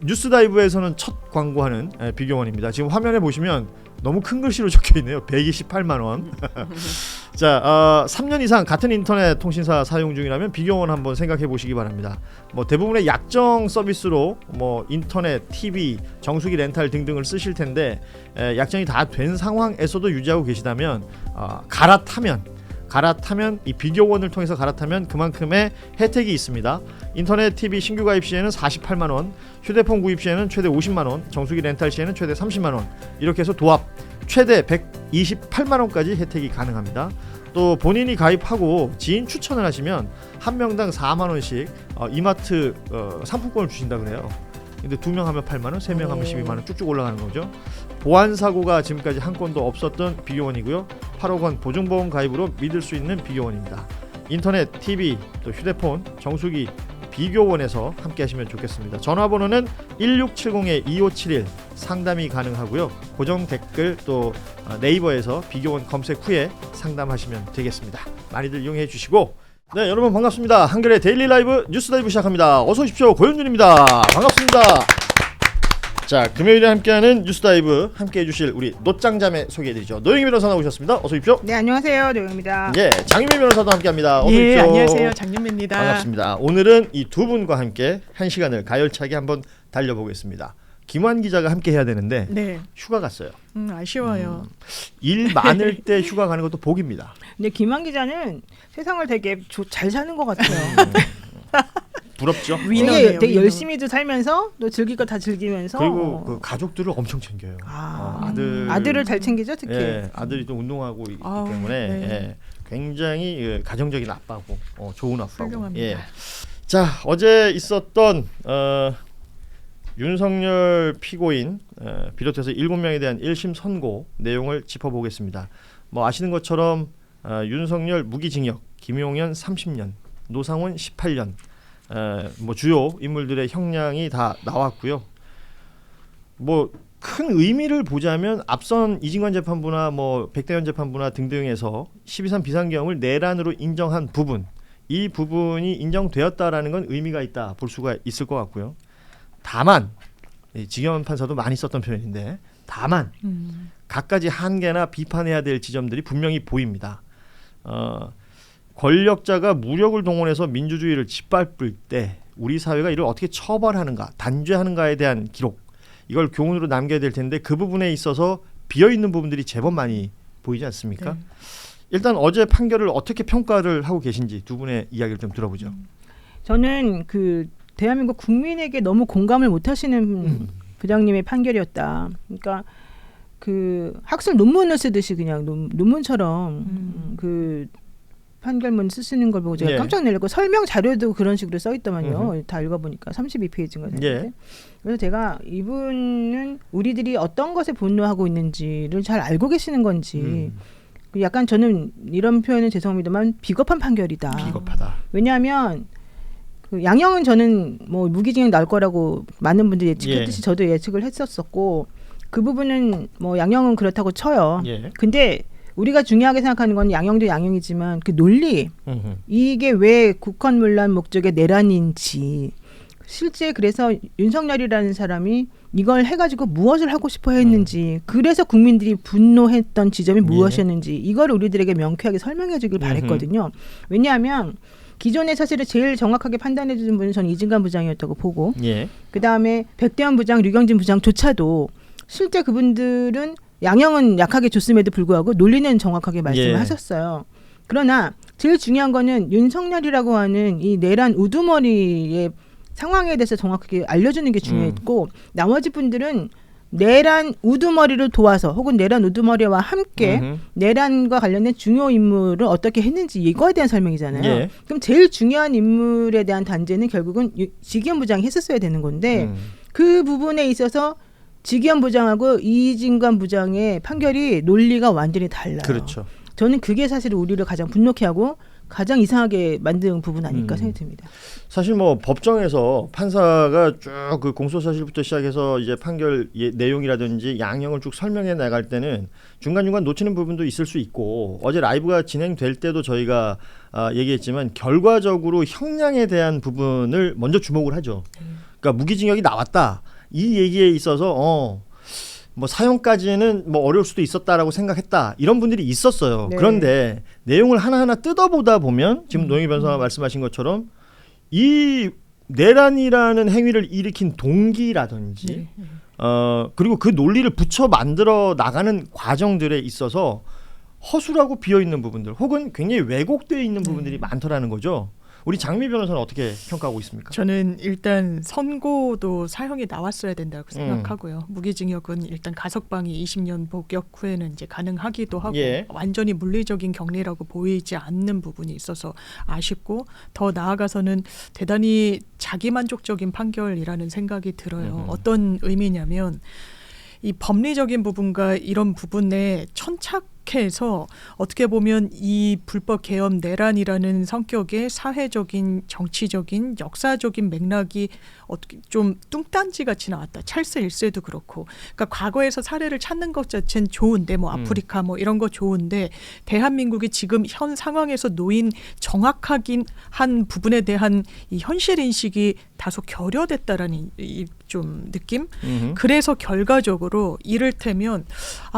뉴스다이브에서는 첫 광고하는 비교원입니다. 지금 화면에 보시면 너무 큰 글씨로 적혀있네요. 128만 원. 자, 3년 이상 같은 인터넷 통신사 사용 중이라면 비교원 한번 생각해 보시기 바랍니다. 뭐 대부분의 약정 서비스로 뭐 인터넷, TV, 정수기 렌탈 등등을 쓰실 텐데 약정이 다 된 상황에서도 유지하고 계시다면 갈아타면 이 비교원을 통해서 갈아타면 그만큼의 혜택이 있습니다. 인터넷 TV 신규 가입 시에는 48만 원, 휴대폰 구입 시에는 최대 50만 원, 정수기 렌탈 시에는 최대 30만 원, 이렇게 해서 도합 최대 128만 원까지 혜택이 가능합니다. 또 본인이 가입하고 지인 추천을 하시면 한 명당 4만 원씩 이마트 상품권을 주신다 그래요. 근데 2명 하면 8만 원, 3명 하면 12만 원 쭉쭉 올라가는 거죠. 보안 사고가 지금까지 한 건도 없었던 비교원이고요. 8억 원 보증보험 가입으로 믿을 수 있는 비교원입니다. 인터넷, TV, 또 휴대폰, 정수기 비교원에서 함께 하시면 좋겠습니다. 전화번호는 1670-2571 상담이 가능하고요. 고정 댓글 또 네이버에서 비교원 검색 후에 상담하시면 되겠습니다. 많이들 이용해 주시고, 네, 여러분 반갑습니다. 한겨레 데일리 라이브 뉴스다이브 시작합니다. 어서 오십시오. 고현준입니다. 반갑습니다. 자, 금요일에 함께하는 뉴스다이브 함께해 주실 우리 노짱자매 소개해드리죠. 노영희 변호사 나오셨습니다. 어서 오십시오. 네, 안녕하세요. 노영입니다. 예, 장윤미 변호사도 함께합니다. 어서 오십시오. 예, 안녕하세요. 장윤미입니다. 반갑습니다. 오늘은 이 두 분과 함께 한 시간을 가열차게 한번 달려보겠습니다. 김환 기자가 함께 해야 되는데 네. 휴가 갔어요. 아쉬워요. 일 많을 때 휴가 가는 것도 복입니다. 근데 김한 기자는 세상을 되게 잘 사는 것 같아요. 부럽죠. 되게 열심히도 살면서 또 즐길 거 다 즐기면서 그리고 그 가족들을 엄청 챙겨요. 아들을 잘 챙기죠, 특히. 예, 아들이 또 운동하고 있기 때문에 네. 예, 굉장히 가정적인 아빠고 좋은 아빠고. 훌륭합니다. 예. 자, 어제 있었던 윤석열 피고인 비롯해서 7명에 대한 1심 선고 내용을 짚어보겠습니다. 뭐 아시는 것처럼 윤석열 무기징역, 김용현 30년, 노상원 18년, 뭐 주요 인물들의 형량이 다 나왔고요. 뭐 큰 의미를 보자면 앞선 이진관 재판부나 뭐 백대현 재판부나 등등에서 12.3 비상경을 내란으로 인정한 부분, 이 부분이 인정되었다라는 건 의미가 있다 볼 수가 있을 것 같고요. 다만 지경 판사도 많이 썼던 표현인데, 다만 갖가지 한계나 비판해야 될 지점들이 분명히 보입니다. 권력자가 무력을 동원해서 민주주의를 짓밟을 때 우리 사회가 이를 어떻게 처벌하는가, 단죄하는가에 대한 기록, 이걸 교훈으로 남겨야 될 텐데 그 부분에 있어서 비어있는 부분들이 제법 많이 보이지 않습니까? 네. 일단 어제 판결을 어떻게 평가를 하고 계신지 두 분의 이야기를 좀 들어보죠. 저는 그 대한민국 국민에게 너무 공감을 못하시는 부장님의 판결이었다. 그러니까 그 학술 논문을 쓰듯이 그냥 논문처럼 그 판결문 쓰시는 걸 보고 제가 깜짝 놀랐고, 설명 자료도 그런 식으로 써 있더만요. 다 읽어보니까 32페이지인가 되는데. 그래서 제가 이분은 우리들이 어떤 것에 분노하고 있는지를 잘 알고 계시는 건지, 약간 저는 이런 표현은 죄송합니다만 비겁한 판결이다. 비겁하다. 왜냐하면 그 양형은 저는 뭐 무기징역 나올 거라고 많은 분들이 예측했듯이 저도 예측을 했었었고, 그 부분은 뭐 양형은 그렇다고 쳐요. 근데 우리가 중요하게 생각하는 건 양형도 양형이지만 그 논리, 이게 왜 국헌문란 목적의 내란인지, 실제 그래서 윤석열이라는 사람이 이걸 해가지고 무엇을 하고 싶어 했는지, 그래서 국민들이 분노했던 지점이 무엇이었는지, 이걸 우리들에게 명쾌하게 설명해 주길 바랬거든요. 왜냐하면 기존에 사실은 제일 정확하게 판단해 주는 분은 저는 이진관 부장이었다고 보고, 그 다음에 백대현 부장, 류경진 부장조차도 실제 그분들은 양형은 약하게 줬음에도 불구하고 논리는 정확하게 말씀을 하셨어요. 그러나 제일 중요한 거는 윤석열이라고 하는 이 내란 우두머리의 상황에 대해서 정확하게 알려주는 게 중요했고, 나머지 분들은 내란 우두머리를 도와서 혹은 내란 우두머리와 함께 내란과 관련된 중요 인물을 어떻게 했는지 이거에 대한 설명이잖아요. 그럼 제일 중요한 인물에 대한 단죄는 결국은 지기현 부장이 했었어야 되는 건데, 그 부분에 있어서 지기현 부장하고 이진관 부장의 판결이 논리가 완전히 달라요. 그렇죠. 저는 그게 사실 우리를 가장 분노케 하고 가장 이상하게 만든 부분 아닐까 생각이 듭니다. 사실 뭐 법정에서 판사가 쭉 그 공소사실부터 시작해서 이제 판결 내용이라든지 양형을 쭉 설명해 나갈 때는 중간중간 놓치는 부분도 있을 수 있고, 어제 라이브가 진행될 때도 저희가 얘기했지만 결과적으로 형량에 대한 부분을 먼저 주목을 하죠. 그러니까 무기징역이 나왔다. 이 얘기에 있어서 뭐 사용까지는 뭐 어려울 수도 있었다라고 생각했다 이런 분들이 있었어요. 네. 그런데 내용을 하나하나 뜯어보다 보면 지금 노영희 변호사가 말씀하신 것처럼 이 내란이라는 행위를 일으킨 동기라든지 그리고 그 논리를 붙여 만들어 나가는 과정들에 있어서 허술하고 비어있는 부분들 혹은 굉장히 왜곡되어 있는 부분들이 많더라는 거죠. 우리 장미 변호사는 어떻게 평가하고 있습니까? 저는 일단 선고도 사형이 나왔어야 된다고 생각하고요. 무기징역은 일단 가석방이 20년 복역 후에는 이제 가능하기도 하고 예. 완전히 물리적인 격리라고 보이지 않는 부분이 있어서 아쉽고 더 나아가서는 대단히 자기만족적인 판결이라는 생각이 들어요. 어떤 의미냐면 이 법리적인 부분과 이런 부분에 천착해서 어떻게 보면 이 불법 계엄 내란이라는 성격의 사회적인, 정치적인, 역사적인 맥락이 어떻게 좀 뚱딴지 같이 나왔다. 찰스 1세도 그렇고. 그러니까 과거에서 사례를 찾는 것 자체는 좋은데 뭐 아프리카 뭐 이런 거 좋은데 대한민국이 지금 현 상황에서 놓인 정확하긴 한 부분에 대한 이 현실 인식이 다소 결여됐다라는 이 좀 느낌? 그래서 결과적으로 이를테면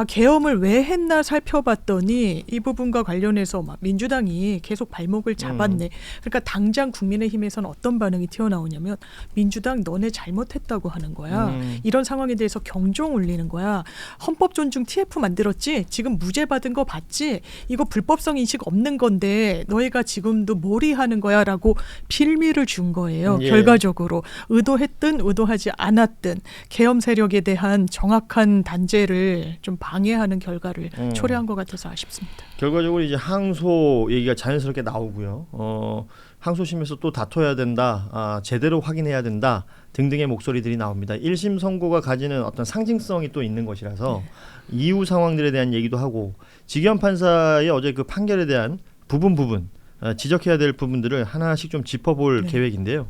계엄을 왜 했나 살펴봤더니 이 부분과 관련해서 막 민주당이 계속 발목을 잡았네. 그러니까 당장 국민의힘에서는 어떤 반응이 튀어나오냐면 민주당 너네 잘못했다고 하는 거야. 이런 상황에 대해서 경종 울리는 거야. 헌법 존중 TF 만들었지? 지금 무죄 받은 거 봤지? 이거 불법성 인식 없는 건데 너희가 지금도 몰이하는 거야 라고 빌미를 준 거예요. 예. 결과적으로. 의도했든 의도하지 않았든 계엄 세력에 대한 정확한 단죄를 좀 방해하는 결과를 초래한 것 같아서 아쉽습니다. 결과적으로 이제 항소 얘기가 자연스럽게 나오고요. 항소심에서 또 다퉈야 된다, 제대로 확인해야 된다 등등의 목소리들이 나옵니다. 1심 선고가 가지는 어떤 상징성이 또 있는 것이라서 이후 상황들에 대한 얘기도 하고 지기현 판사의 어제 그 판결에 대한 부분 지적해야 될 부분들을 하나씩 좀 짚어볼 계획인데요.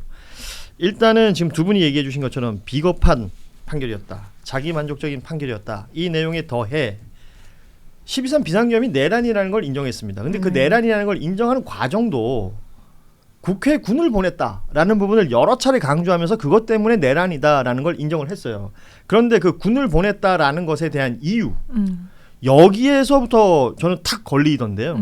일단은 지금 두 분이 얘기해 주신 것처럼 비겁한 판결이었다. 자기만족적인 판결이었다. 이 내용에 더해 12.3 비상계엄이 내란이라는 걸 인정했습니다. 근데 그 내란이라는 걸 인정하는 과정도 국회에 군을 보냈다라는 부분을 여러 차례 강조하면서 그것 때문에 내란이다라는 걸 인정을 했어요. 그런데 그 군을 보냈다라는 것에 대한 이유 여기에서부터 저는 탁 걸리던데요.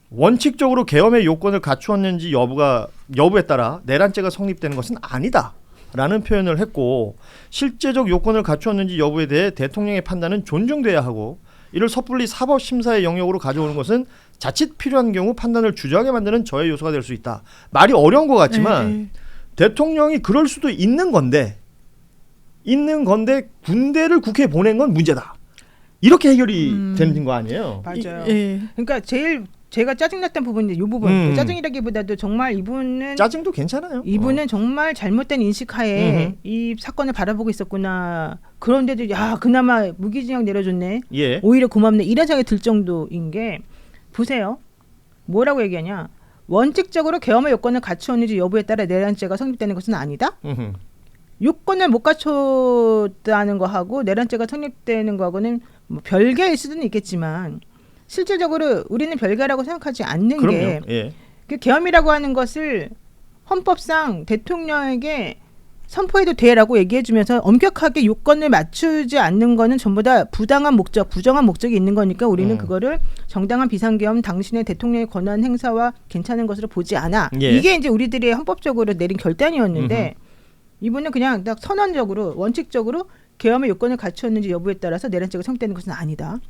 원칙적으로 계엄의 요건을 갖추었는지 여부에 따라 내란죄가 성립되는 것은 아니다라는 표현을 했고 실제적 요건을 갖추었는지 여부에 대해 대통령의 판단은 존중돼야 하고 이를 섣불리 사법심사의 영역으로 가져오는 것은 자칫 필요한 경우 판단을 주저하게 만드는 저해 요소가 될 수 있다. 말이 어려운 것 같지만 대통령이 그럴 수도 있는 건데 군대를 국회에 보낸 건 문제다. 이렇게 해결이 되는 거 아니에요? 맞아요. 그러니까 제가 짜증났던 부분이 이 부분. 짜증이라기보다도 정말 이분은 짜증도 괜찮아요. 이분은 정말 잘못된 인식하에 이 사건을 바라보고 있었구나. 그런데도 그나마 무기징역 내려줬네. 예. 오히려 고맙네. 이런 생각이 들 정도인 게 보세요. 뭐라고 얘기하냐. 원칙적으로 계엄의 요건을 갖추었는지 여부에 따라 내란죄가 성립되는 것은 아니다. 요건을 못 갖췄다는 거하고 내란죄가 성립되는 거하고는 뭐 별개일 수는 있겠지만 실질적으로 우리는 별개라고 생각하지 않는 그럼요. 게 그 계엄이라고 하는 것을 헌법상 대통령에게 선포해도 돼라고 얘기해주면서 엄격하게 요건을 맞추지 않는 거는 전부 다 부당한 목적, 부정한 목적이 있는 거니까 우리는 그거를 정당한 비상계엄 당신의 대통령의 권한 행사와 괜찮은 것으로 보지 않아. 이게 이제 우리들이 헌법적으로 내린 결단이었는데 이분은 그냥 딱 선언적으로 원칙적으로 계엄의 요건을 갖추었는지 여부에 따라서 내란죄가 성립되는 것은 아니다.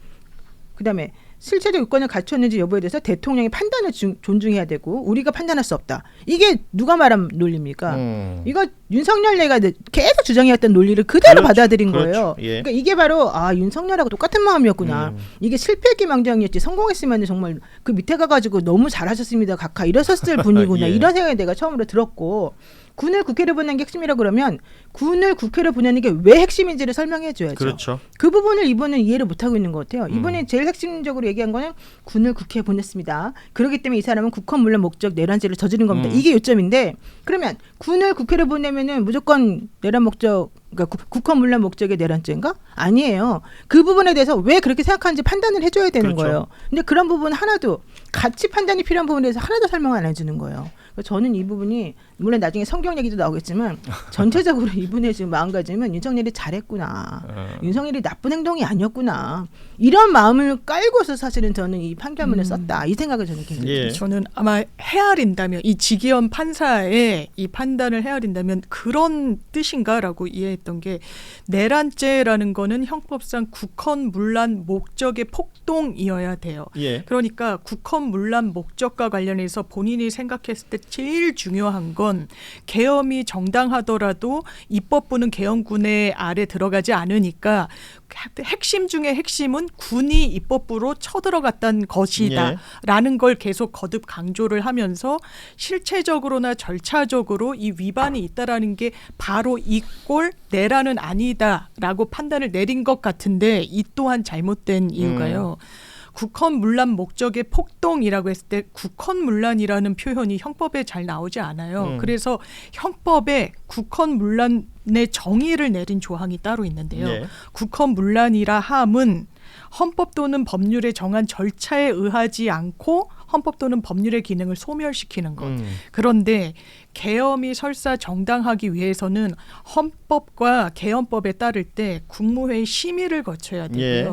그다음에 실체적 요건을 갖췄는지 여부에 대해서 대통령의 판단을 존중해야 되고 우리가 판단할 수 없다. 이게 누가 말한 논리입니까? 이거 윤석열 얘가 계속 주장해왔던 논리를 그대로 받아들인 거예요. 그러니까 이게 바로 윤석열하고 똑같은 마음이었구나. 이게 실패기망정이었지 성공했으면 정말 그 밑에 가가지고 너무 잘하셨습니다. 각하 이러셨을 분이구나. 이런 생각이 내가 처음으로 들었고 군을 국회를 보내는 게 핵심이라고 그러면 군을 국회를 보내는 게 왜 핵심인지를 설명해 줘야죠. 그렇죠. 그 부분을 이분은 이해를 못하고 있는 것 같아요. 이분이 제일 핵심적으로 얘기한 거는 군을 국회에 보냈습니다. 그렇기 때문에 이 사람은 국헌문란 목적 내란죄를 저지른 겁니다. 이게 요점인데 그러면 군을 국회를 보내면은 무조건 내란 목적, 그러니까 국헌문란 목적의 내란죄인가? 아니에요. 그 부분에 대해서 왜 그렇게 생각하는지 판단을 해줘야 되는 그렇죠. 거예요. 근데 그런 부분 하나도 같이 판단이 필요한 부분에 대해서 하나도 설명을 안 해주는 거예요. 저는 이 부분이 물론 나중에 성경 얘기도 나오겠지만 전체적으로 이분의 지금 마음가짐은 윤석열이 잘했구나. 윤석열이 나쁜 행동이 아니었구나. 이런 마음을 깔고서 사실은 저는 이 판결문을 썼다. 이 생각을 저는 굉장히 예. 저는 아마 헤아린다면 이 지기현 판사의 이 판단을 헤아린다면 그런 뜻인가라고 이해했던 게 내란죄라는 거는 형법상 국헌문란 목적의 폭동이어야 돼요. 예. 그러니까 국헌문란 목적과 관련해서 본인이 생각했을 때 제일 중요한 건 계엄이 정당하더라도 입법부는 계엄군의 아래 들어가지 않으니까 핵심 중에 핵심은 군이 입법부로 쳐들어갔다는 것이다라는 걸 계속 거듭 강조를 하면서 실체적으로나 절차적으로 이 위반이 있다라는 게 바로 이 꼴 내란은 아니다라고 판단을 내린 것 같은데 이 또한 잘못된 이유가요. 국헌문란 목적의 폭동이라고 했을 때 국헌문란이라는 표현이 형법에 잘 나오지 않아요. 그래서 형법에 국헌문란의 정의를 내린 조항이 따로 있는데요. 네. 국헌문란이라 함은 헌법 또는 법률에 정한 절차에 의하지 않고 헌법 또는 법률의 기능을 소멸시키는 것. 그런데 계엄이 설사 정당하기 위해서는 헌법과 계엄법에 따를 때 국무회의 심의를 거쳐야 되고요. 예.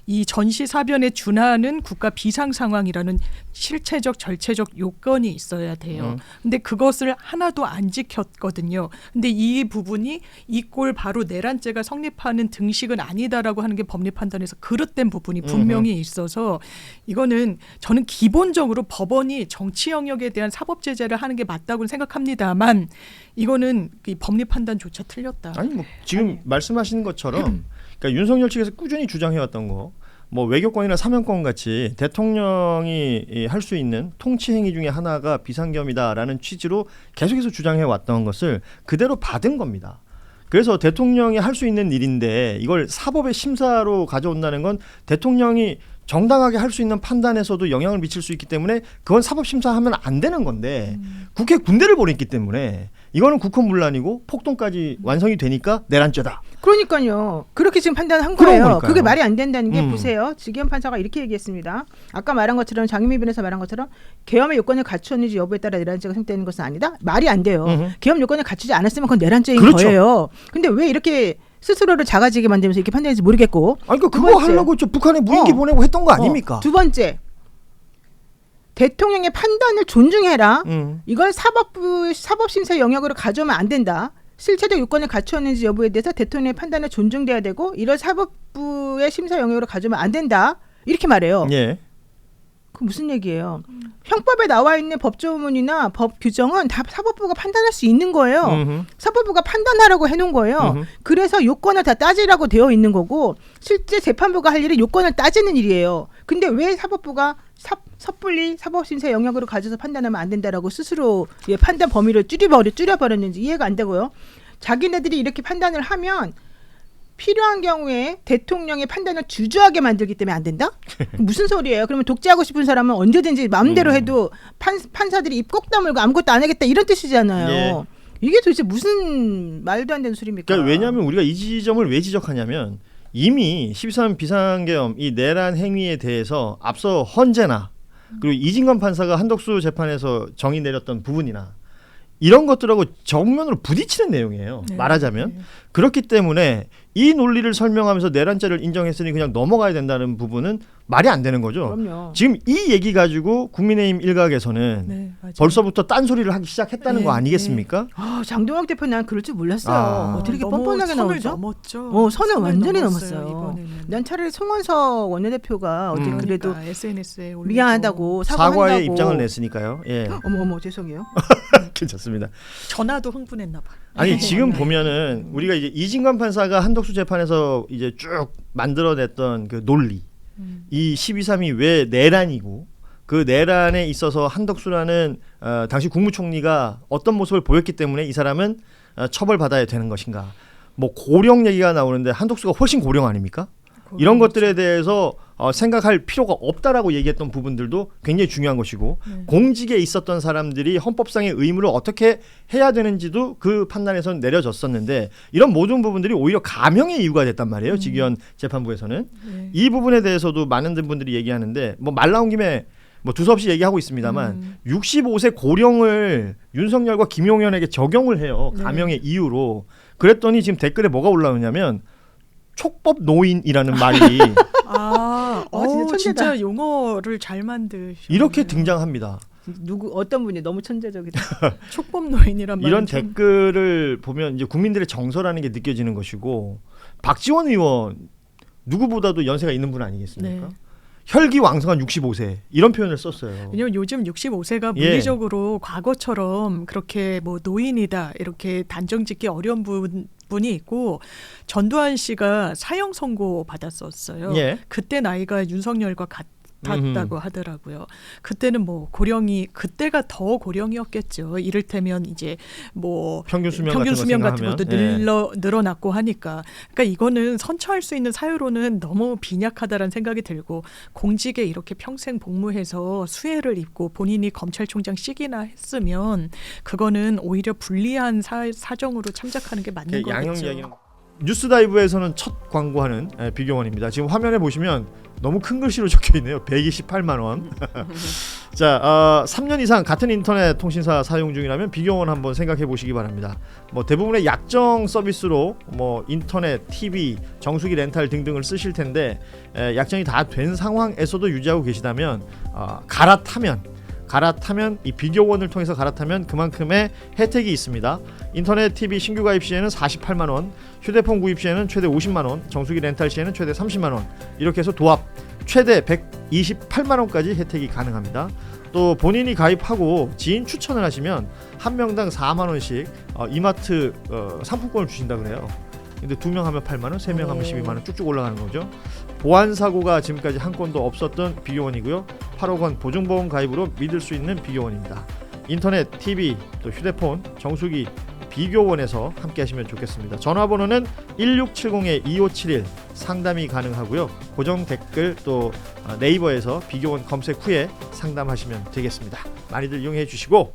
이 전시사변에 준하는 국가 비상 상황이라는 실체적 절체적 요건이 있어야 돼요. 근데 그것을 하나도 안 지켰거든요. 근데 이 부분이 이 꼴 바로 내란죄가 성립하는 등식은 아니다라고 하는 게 법리 판단에서 그릇된 부분이 분명히 있어서 이거는 저는 기본적으로 법원이 정치 영역에 대한 사법 제재를 하는 게 맞다고 생각합니다만 이거는 이 법리 판단조차 틀렸다. 아니 뭐 지금 말씀하시는 것처럼 그러니까 윤석열 측에서 꾸준히 주장해왔던 거, 뭐 외교권이나 사면권 같이 대통령이 할 수 있는 통치 행위 중에 하나가 비상계엄이다라는 취지로 계속해서 주장해왔던 것을 그대로 받은 겁니다. 그래서 대통령이 할 수 있는 일인데 이걸 사법의 심사로 가져온다는 건 대통령이 정당하게 할 수 있는 판단에서도 영향을 미칠 수 있기 때문에 그건 사법 심사하면 안 되는 건데 국회 군대를 보냈기 때문에 이거는 국헌문란이고 폭동까지 완성이 되니까 내란죄다. 그러니까요. 그렇게 지금 판단한 그런 거예요. 거니까요. 그게 말이 안 된다는 게 보세요. 지기현 판사가 이렇게 얘기했습니다. 아까 말한 것처럼 장유미 변호사 말한 것처럼 계엄의 요건을 갖추었는지 여부에 따라 내란죄가 성립되는 것은 아니다. 말이 안 돼요. 계엄 요건을 갖추지 않았으면 그건 내란죄인 그렇죠. 거예요. 근데 왜 이렇게 스스로를 작아지게 만들면서 이렇게 판단했는지 모르겠고. 아니 그러니까 두 그거 번째. 하려고 저 북한에 무인기 보내고 했던 거 아닙니까? 두 번째. 대통령의 판단을 존중해라. 이걸 사법심사 영역으로 가져오면 안 된다. 실체적 요건을 갖추었는지 여부에 대해서 대통령의 판단을 존중돼야 되고 이걸 사법부의 심사 영역으로 가져오면 안 된다. 이렇게 말해요. 예. 그 무슨 얘기예요? 형법에 나와 있는 법조문이나 법 규정은 다 사법부가 판단할 수 있는 거예요. 사법부가 판단하라고 해놓은 거예요. 그래서 요건을 다 따지라고 되어 있는 거고 실제 재판부가 할 일은 요건을 따지는 일이에요. 근데 왜 사법부가 섣불리 사법심사 영역으로 가져서 판단하면 안 된다라고 스스로 판단 범위를 줄여버렸는지 이해가 안 되고요. 자기네들이 이렇게 판단을 하면 필요한 경우에 대통령의 판단을 주저하게 만들기 때문에 안 된다? 무슨 소리예요? 그러면 독재하고 싶은 사람은 언제든지 마음대로 해도 판사들이 입 꼭 다물고 아무것도 안 하겠다 이런 뜻이잖아요. 예. 이게 도대체 무슨 말도 안 되는 소리입니까? 그러니까 왜냐하면 우리가 이 지점을 왜 지적하냐면 이미 13 비상계엄 이 내란 행위에 대해서 앞서 헌재나 그리고 이진관 판사가 한덕수 재판에서 정의 내렸던 부분이나 이런 것들하고 정면으로 부딪히는 내용이에요. 네. 말하자면. 그렇기 때문에 이 논리를 설명하면서 내란죄를 인정했으니 그냥 넘어가야 된다는 부분은 말이 안 되는 거죠. 그럼요. 지금 이 얘기 가지고 국민의힘 일각에서는 네, 맞아요. 벌써부터 딴소리를 하기 시작했다는 네, 거 아니겠습니까? 장동혁 대표 난 그럴 줄 몰랐어요. 아. 어떻게 이렇게 너무 뻔뻔하게 선을 나오죠? 넘었죠. 선을 완전히 넘었어요, 넘었어요. 이번에는. 난 차라리 송원석 원내대표가 어떻게 그래도 그러니까 SNS에 올리고. 미안하다고 사과의 사과한다고. 입장을 냈으니까요. 예. 어머 죄송해요. 괜찮습니다. 전화도 흥분했나 봐. 아니 지금 보면은 우리가 이제 이진관 판사가 한덕수 재판에서 이제 쭉 만들어냈던 그 논리, 이 12.3이 왜 내란이고 그 내란에 있어서 한덕수라는 당시 국무총리가 어떤 모습을 보였기 때문에 이 사람은 처벌받아야 되는 것인가. 뭐 고령 얘기가 나오는데 한덕수가 훨씬 고령 아닙니까? 이런 것들에 대해서 생각할 필요가 없다라고 얘기했던 부분들도 굉장히 중요한 것이고 공직에 있었던 사람들이 헌법상의 의무를 어떻게 해야 되는지도 그 판단에서 내려졌었는데 이런 모든 부분들이 오히려 감형의 이유가 됐단 말이에요. 직위원 재판부에서는. 이 부분에 대해서도 많은 분들이 얘기하는데 뭐 말 나온 김에 뭐 두서없이 얘기하고 있습니다만 65세 고령을 윤석열과 김용현에게 적용을 해요. 감형의 이유로. 그랬더니 지금 댓글에 뭐가 올라오냐면 촉법 노인이라는 말이 진짜 용어를 잘 만드셨네요. 이렇게 등장합니다. 어떤 분이 너무 천재적이다. 촉법 노인이란 말 이런 댓글을 보면 이제 국민들의 정서라는 게 느껴지는 것이고 박지원 의원 누구보다도 연세가 있는 분 아니겠습니까? 네. 혈기왕성한 65세 이런 표현을 썼어요. 왜냐면 요즘 65세가 물리적으로 과거처럼 그렇게 뭐 노인이다 이렇게 단정짓기 어려운 분이 있고 전두환 씨가 사형 선고 받았었어요. 그때 나이가 윤석열과 같았다고 하더라고요. 그때는 뭐 고령이 그때가 더 고령이었겠죠. 이를테면 이제 뭐 평균 수명 같은 것도 늘어났고 하니까. 그러니까 이거는 선처할 수 있는 사유로는 너무 빈약하다라는 생각이 들고 공직에 이렇게 평생 복무해서 수혜를 입고 본인이 검찰총장 시기나 했으면 그거는 오히려 불리한 사정으로 참작하는 게 맞는 거겠죠. 뉴스다이브에서는 첫 광고하는 비경원입니다. 지금 화면에 보시면 너무 큰 글씨로 적혀있네요. 128만 원. 자, 3년 이상 같은 인터넷 통신사 사용 중이라면 비경원 한번 생각해 보시기 바랍니다. 뭐 대부분의 약정 서비스로 뭐 인터넷, TV, 정수기 렌탈 등등을 쓰실 텐데 약정이 다 된 상황에서도 유지하고 계시다면 갈아타면 이 비교원을 통해서 갈아타면 그만큼의 혜택이 있습니다. 인터넷 TV 신규 가입 시에는 48만 원, 휴대폰 구입 시에는 최대 50만 원, 정수기 렌탈 시에는 최대 30만 원. 이렇게 해서 도합 최대 128만 원까지 혜택이 가능합니다. 또 본인이 가입하고 지인 추천을 하시면 한 명당 4만 원씩 이마트 상품권을 주신다 그래요. 근데 2명 하면 8만 원, 3명 하면 12만 원 쭉쭉 올라가는 거죠. 보안 사고가 지금까지 한 건도 없었던 비교원이고요. 8억 원 보증보험 가입으로 믿을 수 있는 비교원입니다. 인터넷, TV, 또 휴대폰, 정수기 비교원에서 함께 하시면 좋겠습니다. 전화번호는 1670-2571 상담이 가능하고요. 고정 댓글 또 네이버에서 비교원 검색 후에 상담하시면 되겠습니다. 많이들 이용해 주시고